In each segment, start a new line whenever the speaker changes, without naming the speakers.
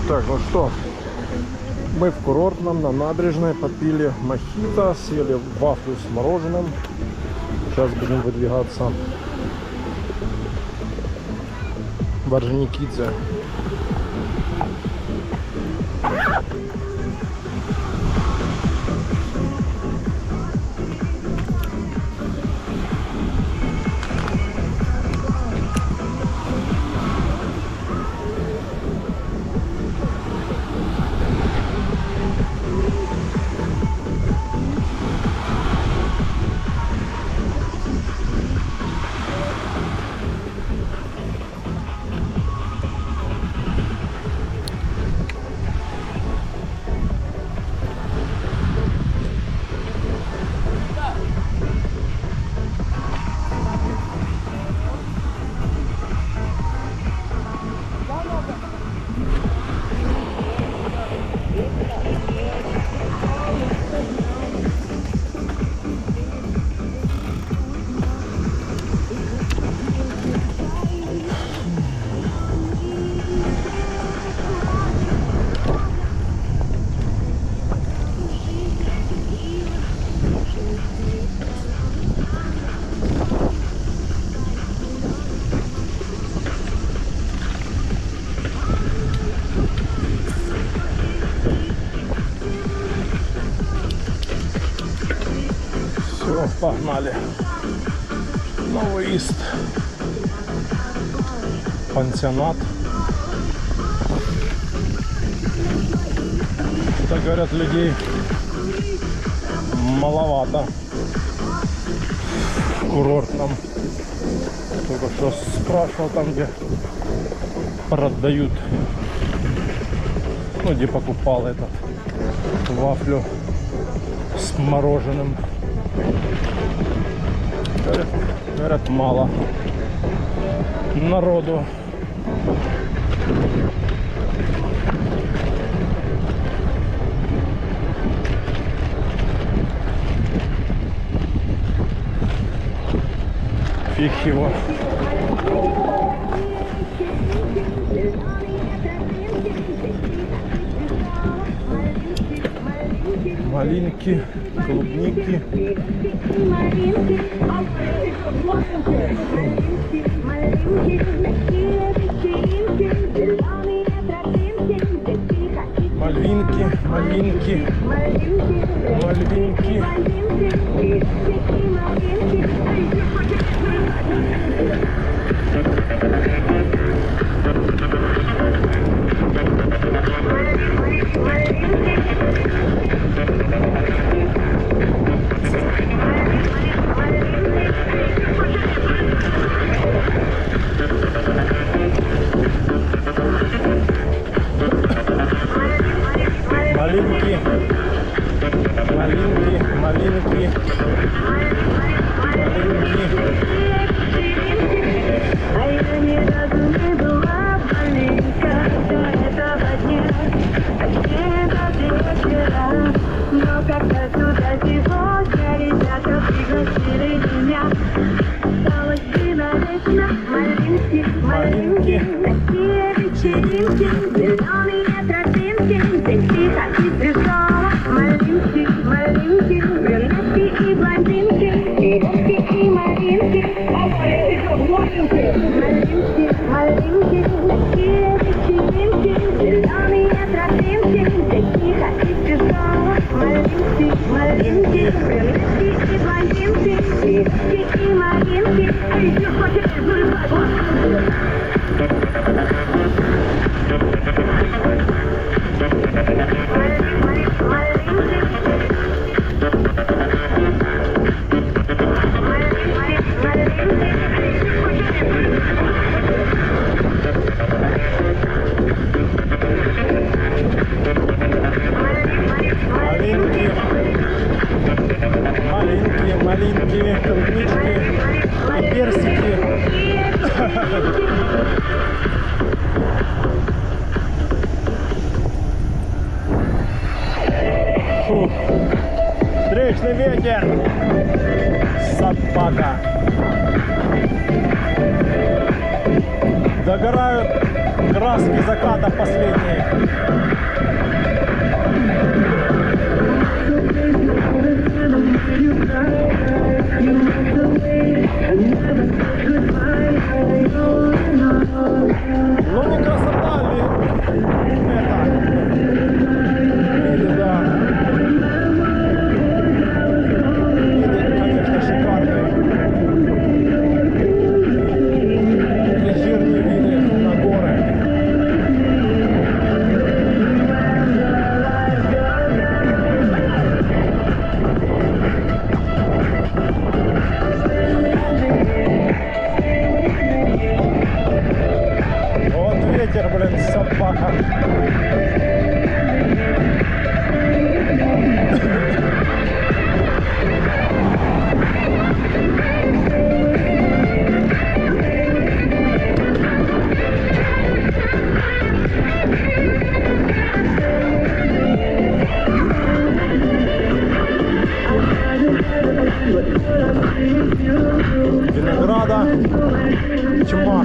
Так, ну что, мы в курортном на набережной попили мохито, съели вафлю с мороженым. Сейчас будем выдвигаться в Орджоникидзе. Погнали на выезд. Пансионат. Так говорят, людей маловато в курортном. Только что спрашивал там, где продают, ну, где покупал этот вафлю с мороженым. Говорят, мало народу. Фиг его. Малинки, клубники. Мальвинки, малинки, мальвинки. Малинки, малинки, малинки,
а я ни разу не была маленькая до этого дня, точнее до вечера, но как-то сюда сегодня ребята пригласили меня. Осталось навечно малинки, малинки, такие вечеринки, зеленые тропинки, здесь тихо и тяжело. Малинки, малинки, брюнетки и блондинки, девушки и малинки, а малинки, малинки, такие вечеринки, зеленые тропинки, здесь тихо и тяжело. Малинки, малинки, брюнетки и блондинки, девушки и малинки, а еще хочешь вырвать.
Малинки, клубнички и персики. Фух. Встречный ветер. Собака. Догорают краски заката последние. Ну не красота ли это? Виды, да. Виды, конечно, шикарные. Жирные виды на горы. Вот ветер, блин, собака. Винограда тьма.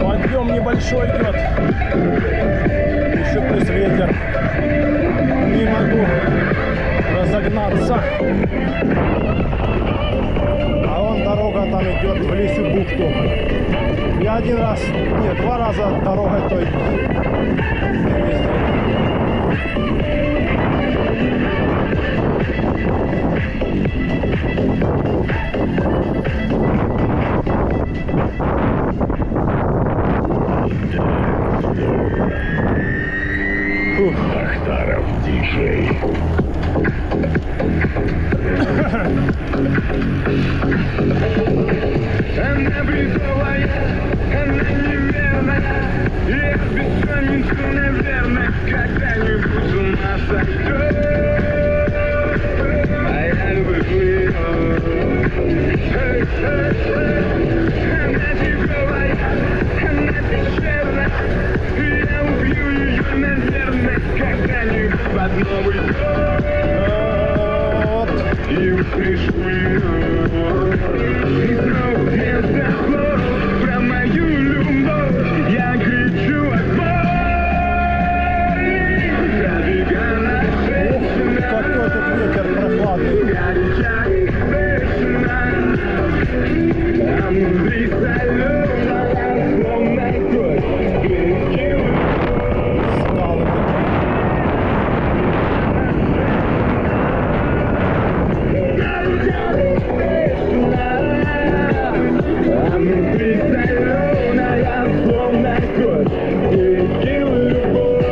Подъем небольшой идет. Еще плюс ветер. Не могу разогнаться. А вон дорога там идет в лесу бухту. Я один раз, нет, 2 раза дорогой той ездил.
Ахтаров диджей.
Она бредовая, она неверная. Я бессонницу, наверное, когда-нибудь с ума сойду. А я люблю ее. Она тяжелая, она пещерная. Я убью ее, наверное, когда-нибудь под Новый год. И услышу ее. И снова вместо слов про мою любовь я кричу отбой. Пробегала женщина,
Какой тут ветер прохладный.
горяча и вечно. Там внутри соленая, словно кровь, перекинула.
Скалы
А внутри соленая, словно кровь, перекинула любовь.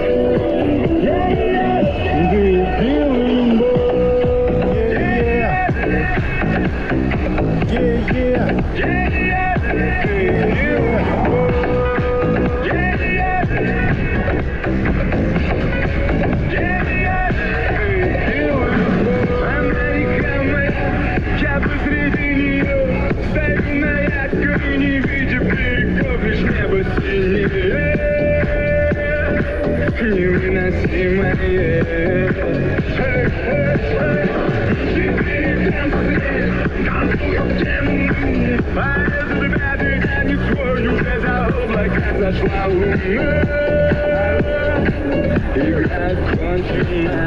Перекинула Америка моя, я посреди нее стою на якоре, не видя берегов, лишь небо синее, невыносимое. Четыре там свет, танцуют темные, а этот пятый танец свой уже за облака зашла луна. Игра кончена.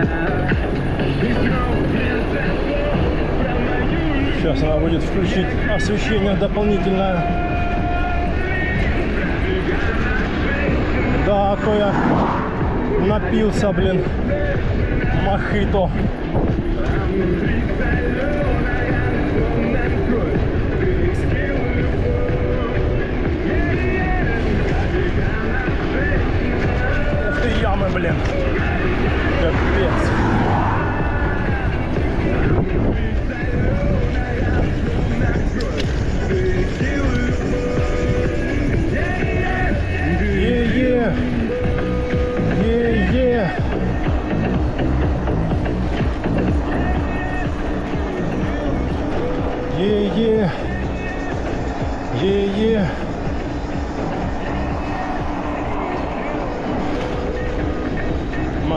Сейчас надо будет включить освещение дополнительное. Да, а то я напился, блин, мохито. Ух ты, ямы, блин. Капец.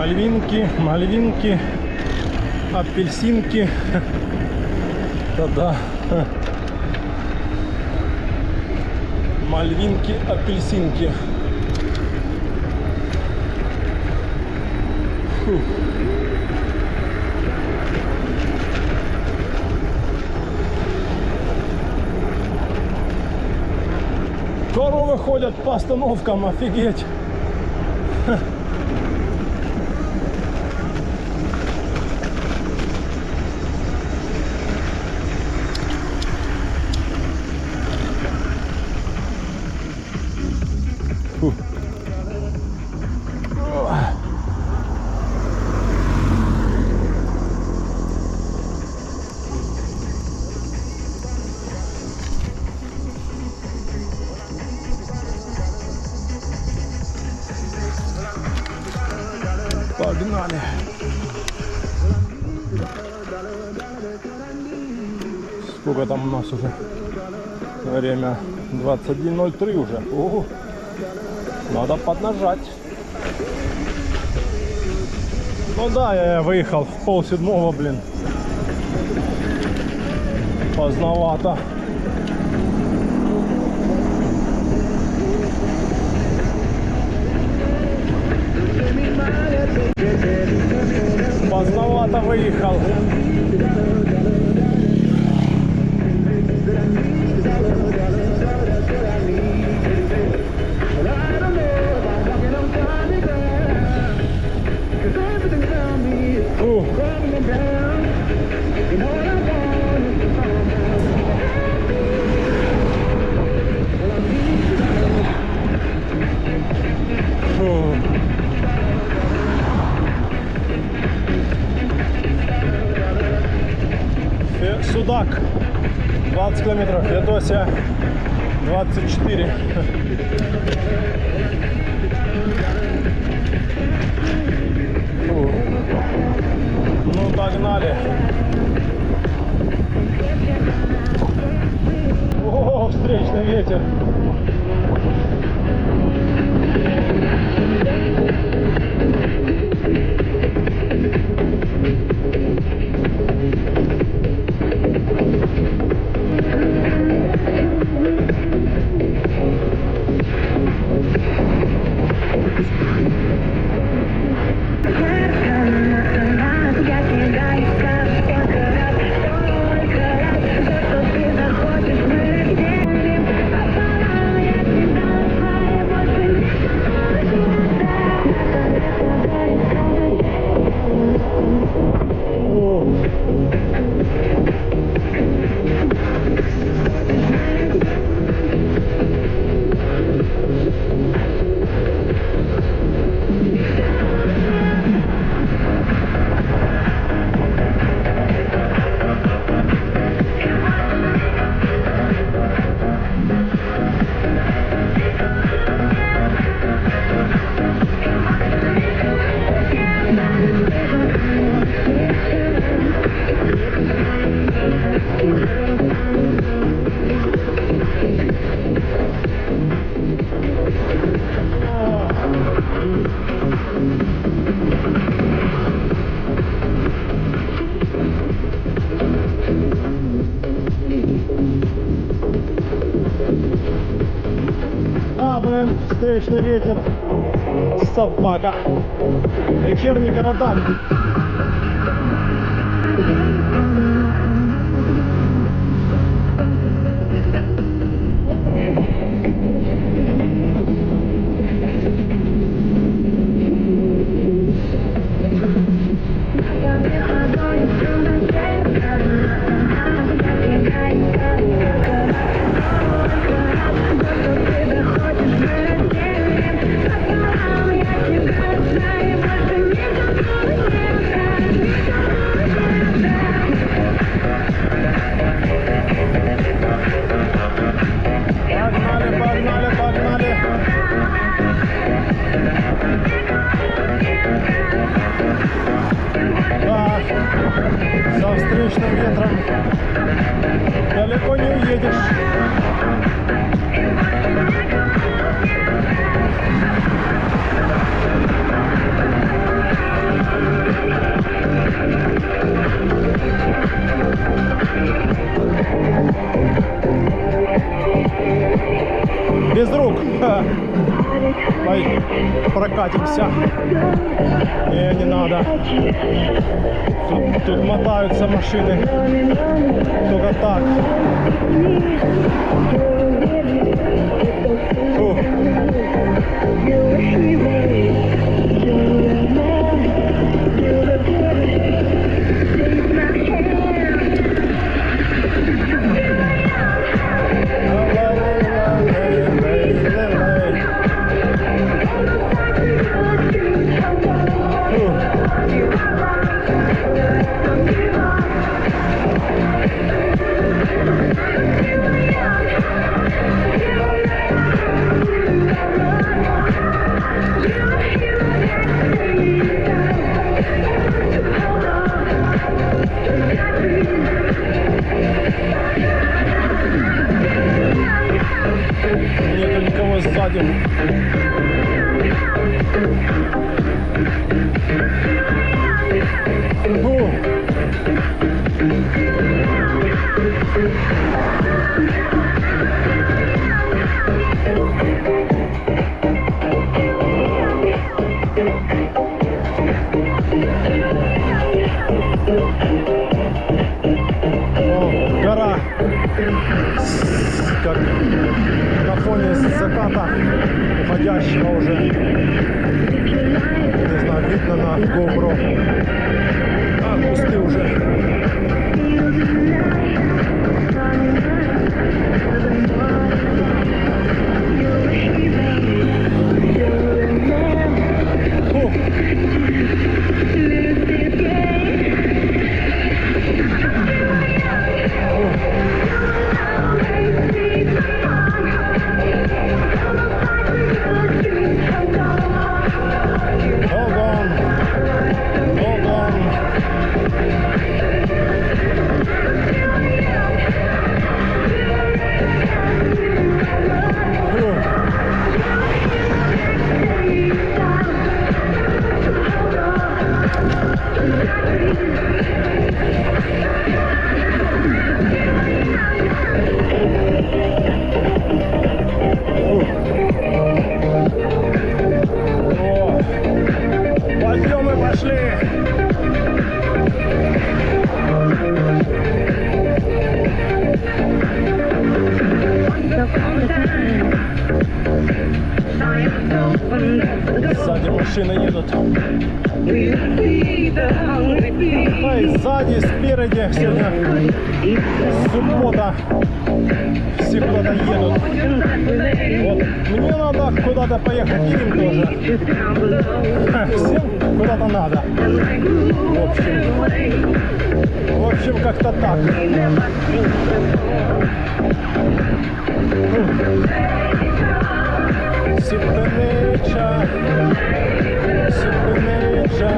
Мальвинки, мальвинки, апельсинки. Да-да. Мальвинки, апельсинки. Фух. Коровы ходят по остановкам, офигеть. Фу. Погнали. Сколько там у нас уже? Время 21:03 уже. Ого. Надо поднажать. Ну да, я выехал в 6:30, блин. Поздновато. Поздновато выехал. Фу. Фу. Судак 20 километров, Феодосия 24. Фу. Ну погнали. О, встречный ветер. Встречный ветер, собака, вечерний города. Со встречным ветром далеко не уедешь. друг. Ой, прокатимся. Не надо. Тут мотаются машины. Только так. Фу. Нету никого сзади. Гора, как на фоне заката уходящего уже, не знаю, видно на GoPro. А, кусты уже. Подъемы пошли. Сзади машины едут. Да и сзади, спереди. Сегодня суббота. Все куда-то едут. Вот мне надо куда-то поехать, им тоже. Всем куда-то надо. В общем, как-то так. Сипенеча, сипенеча.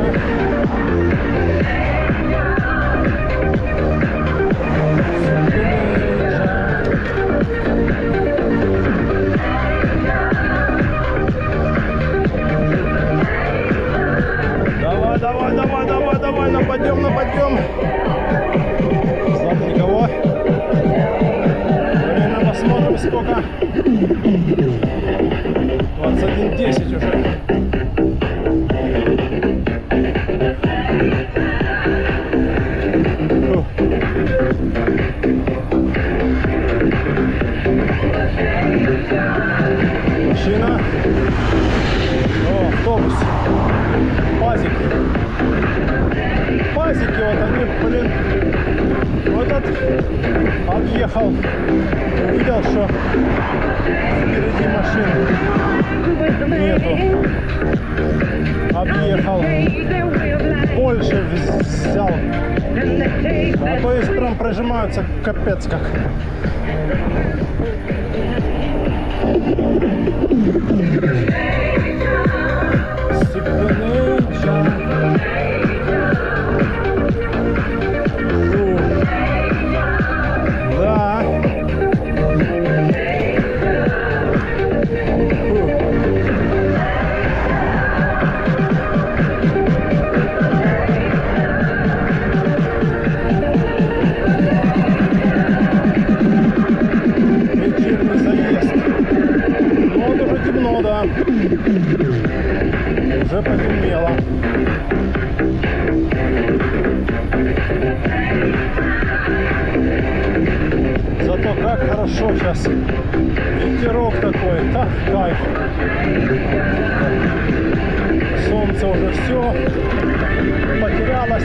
Давай, нападем. Сзади никого. Время посмотрим, сколько. 21:10 уже. Машина. О, автобус. Пазик. Пазики вот они, блин. Вот этот отъехал. Увидел, что впереди машины нету. Объехал. Больше взял. А то есть прям прожимаются капец как. Да. темно, да. Уже потемнело. Зато как хорошо сейчас. Ветерок такой, так кайф. Солнце уже все потерялось.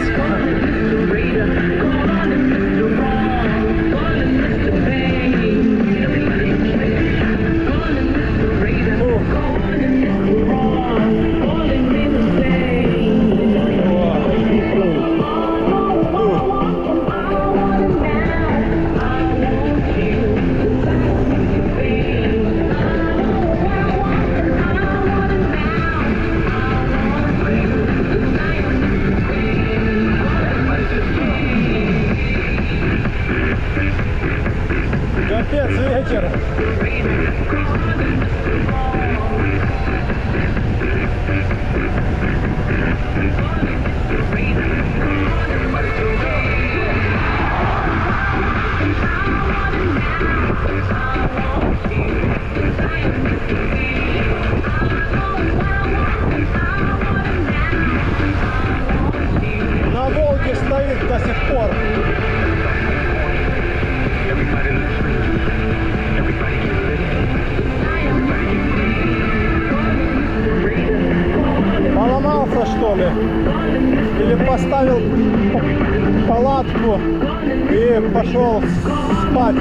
Капец, ветер. На Волге стоит до сих пор. Поломался, что ли? Или поставил палатку и пошел спать?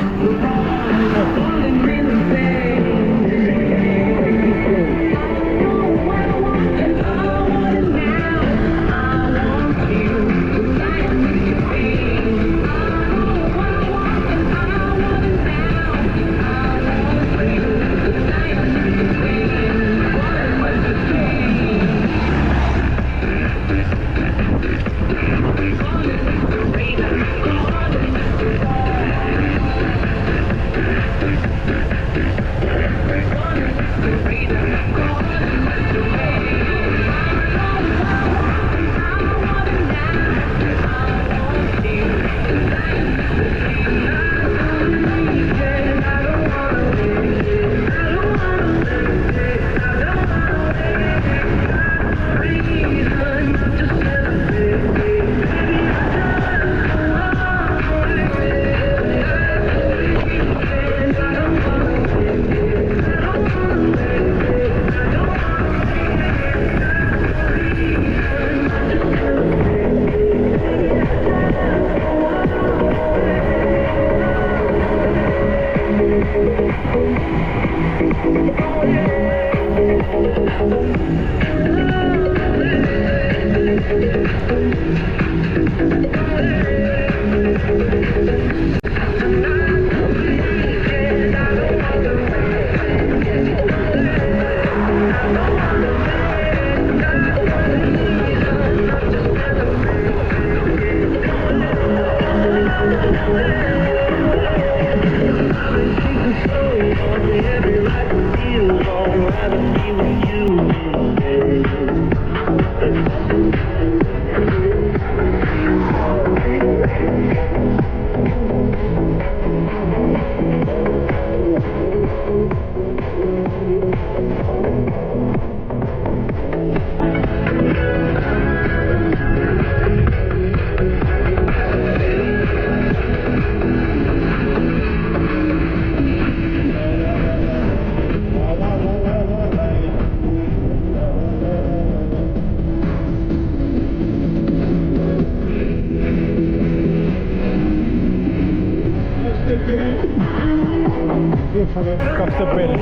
Коктебель.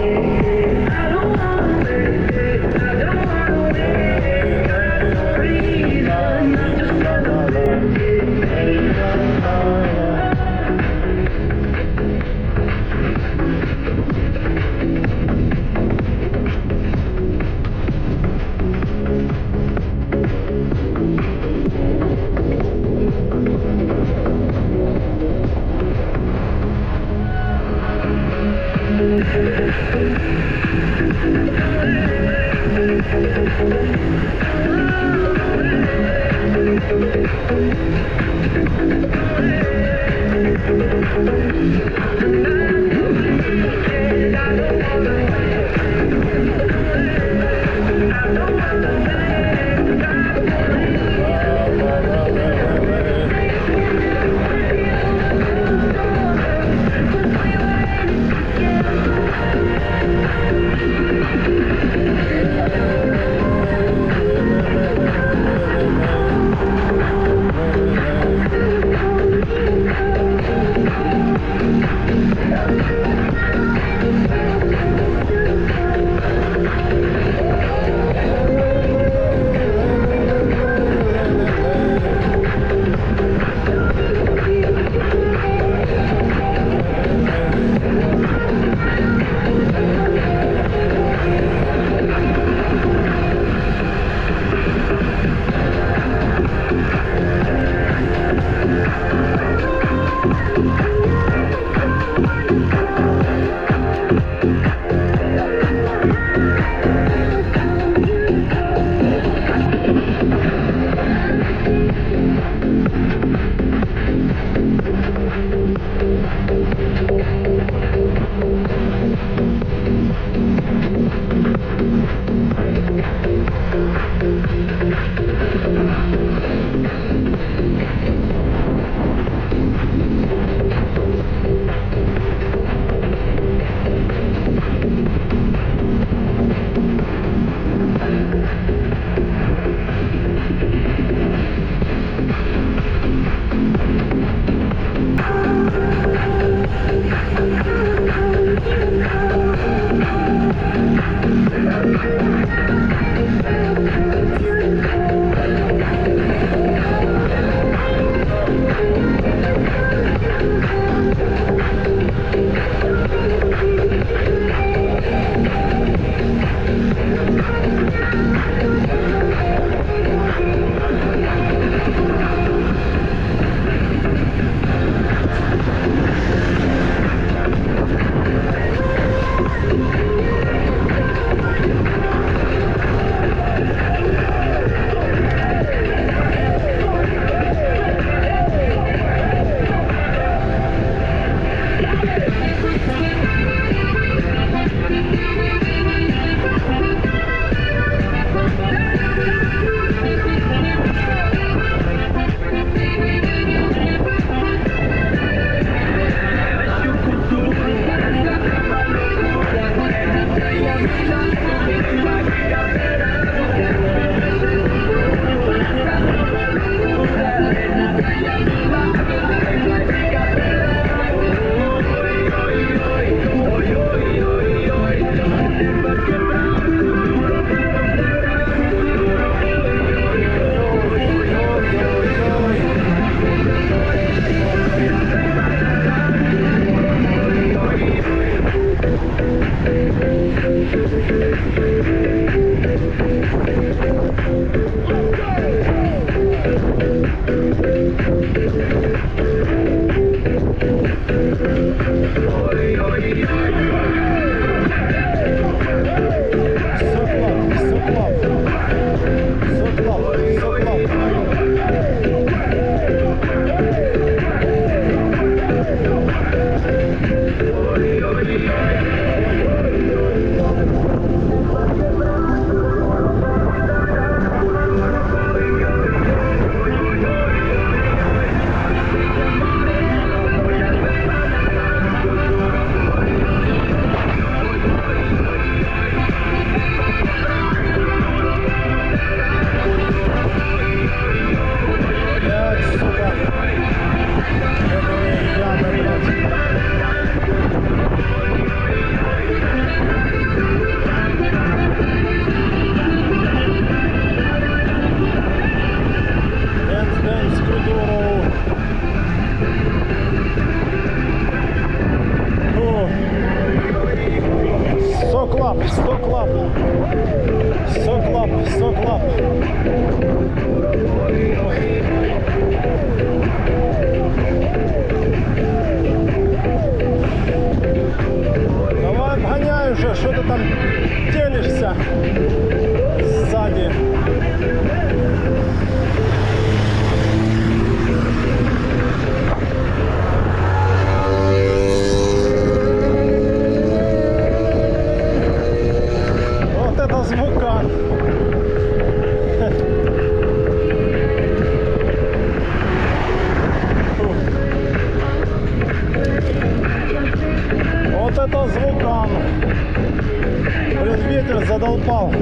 задолбал.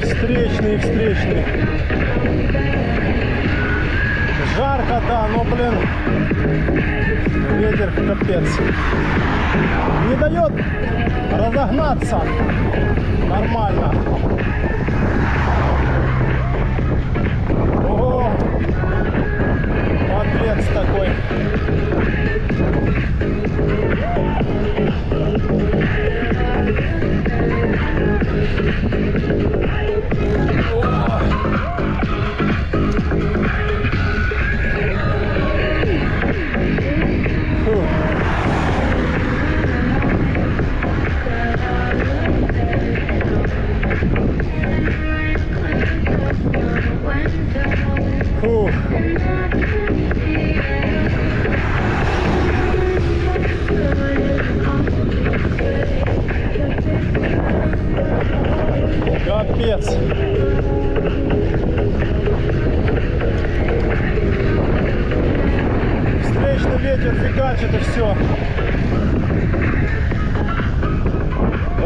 Встречный, встречный. Жарко, да, но, блин, ветер капец. Не дает разогнаться нормально. Ого, подлец такой. Капец. Встречный ветер фигачит и все.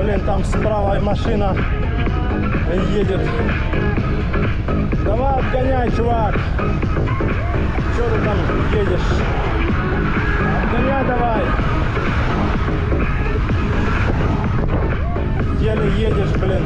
Блин, там справа машина едет. Давай обгоняй, чувак. Че ты там едешь? Обгоняй давай. Еле едешь, блин.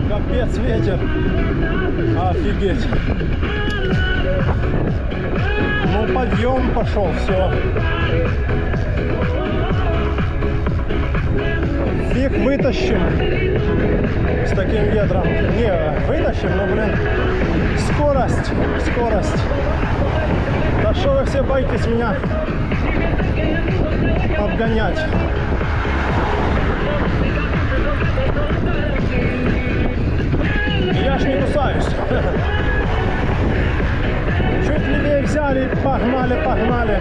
Капец, ветер. Офигеть. Ну, подъем пошел, все. Фиг вытащим с таким ветром. Не, вытащим, но, блин, скорость. Да что вы все боитесь меня обгонять? Я ж не кусаюсь. Чуть левее взяли, погнали.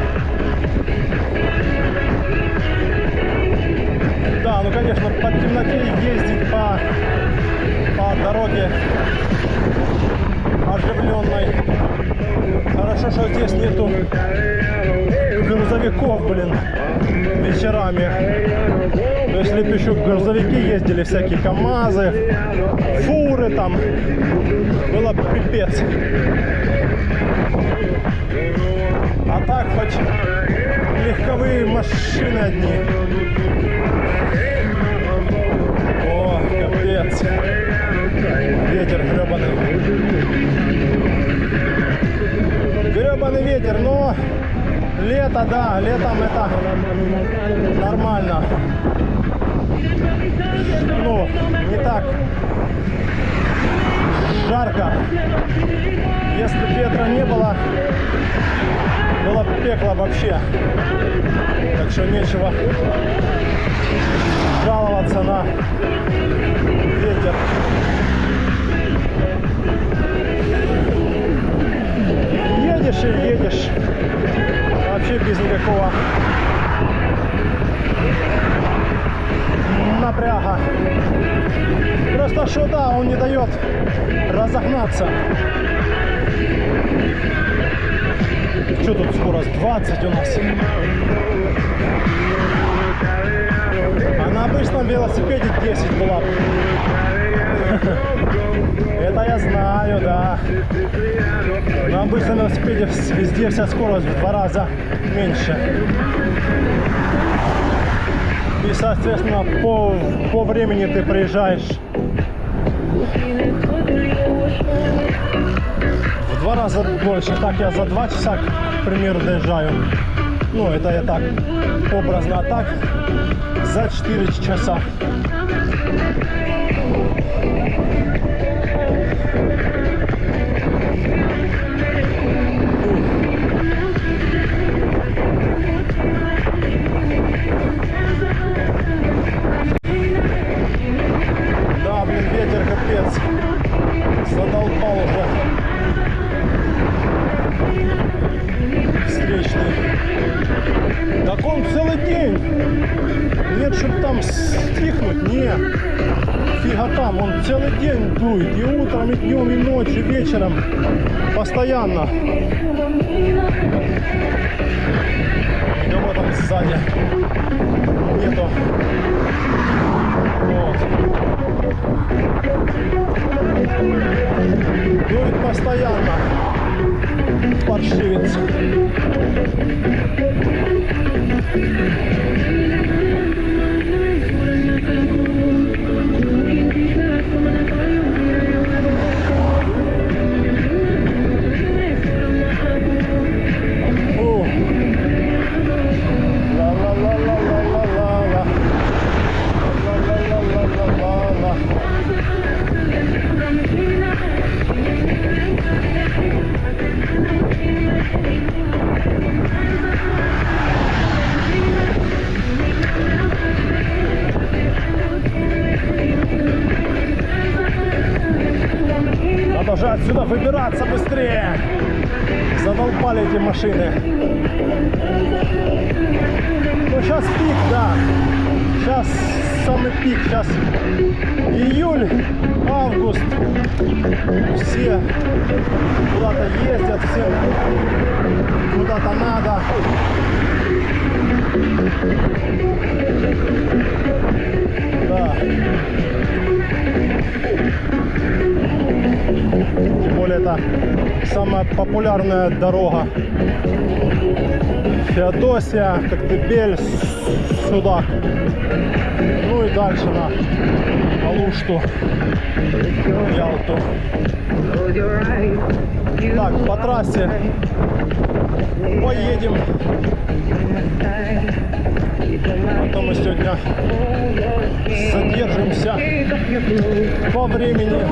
Да, ну конечно, по темноте ездить по дороге оживленной. Хорошо, что здесь нету грузовиков, блин, вечерами. То есть, если бы еще грузовики ездили, всякие КамАЗы, фуры там, было бы пипец. А так хоть легковые машины одни. О, капец. Ветер гребаный. Гребаный ветер, но лето, да, летом это нормально. Ну, не так жарко. Если бы ветра не было, было бы пекло вообще. Так что нечего жаловаться на ветер. Едешь и едешь. Вообще без никакого напряга. Просто что да, он не дает разогнаться. Что тут скорость? 20 у нас. А на обычном велосипеде 10 была. Это я знаю, да. На обычном велосипеде везде вся скорость в 2 раза меньше. И, соответственно, по времени ты приезжаешь в 2 раза больше. Так я за 2 часа, к примеру, доезжаю. Ну, это я так образно, а так за 4 часа. Да, блин, ветер капец. Задолбал уже. Встречный. Так он целый день. Нет, чтобы там стихнуть, не. Фига там, он целый день дует. И утром, и днем, и ночью, и вечером. Постоянно. Никого там сзади нету. Вот. Дует постоянно. Паршивец. уже отсюда выбираться быстрее. Задолбали эти машины. Ну, сейчас пик, да. Сейчас самый пик. Сейчас июль, август. Все куда-то ездят, всем куда-то надо. Да. Тем более это самая популярная дорога. Феодосия, Коктебель, Судак. Ну и дальше на Алушту, Ялту. Так, по трассе поедем. Потом мы сегодня задержимся по времени.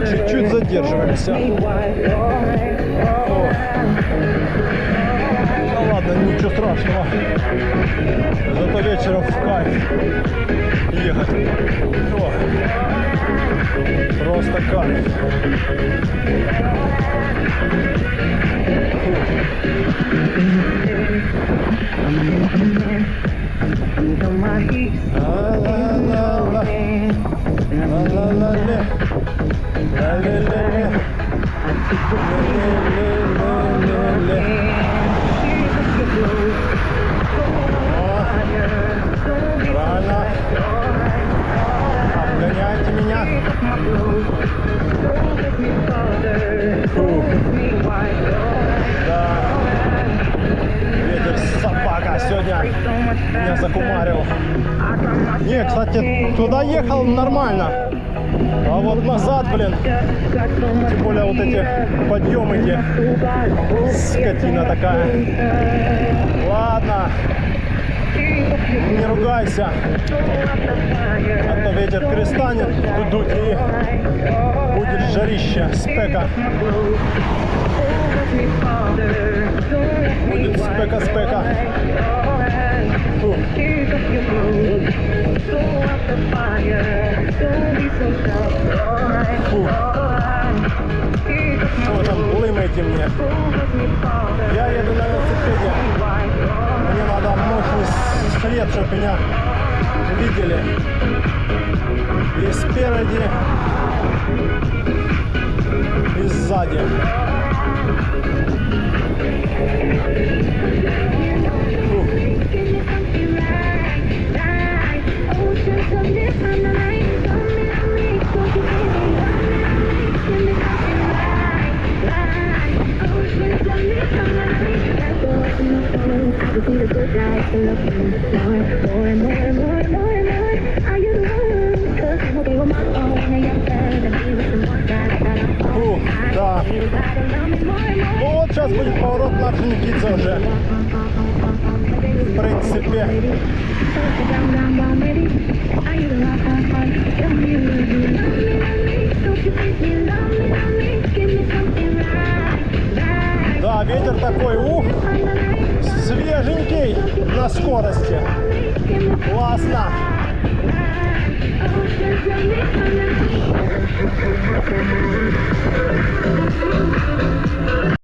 Чуть-чуть задерживаемся. О. Ну ладно, ничего страшного. Зато вечером в кайф ехать. О. Просто кайф. Ла-ла-ла-ла. Ла-ла-ла-ла. Ла-ла-ла-ла. Ла-ла-ла-ла-ла. О, правильно. Обгоняйте меня. Фух. Да. Ветер собака сегодня меня закумарил. Не, кстати, туда ехал нормально. А вот назад, блин, тем более вот эти подъемы, где скотина такая. Ладно, не ругайся, а то ветер перестанет дуть и будет жарище, спека. Будет спека. Фу. Фу. Что вы там лымаете мне? Я еду на велосипеде. Мне надо мощный свет, чтобы меня видели. И спереди, и сзади. Фу. Фу, да. Ну вот сейчас будет поворот на Орджоникидзе уже. В принципе. Да, ветер такой, свеженький на скорости. Классно.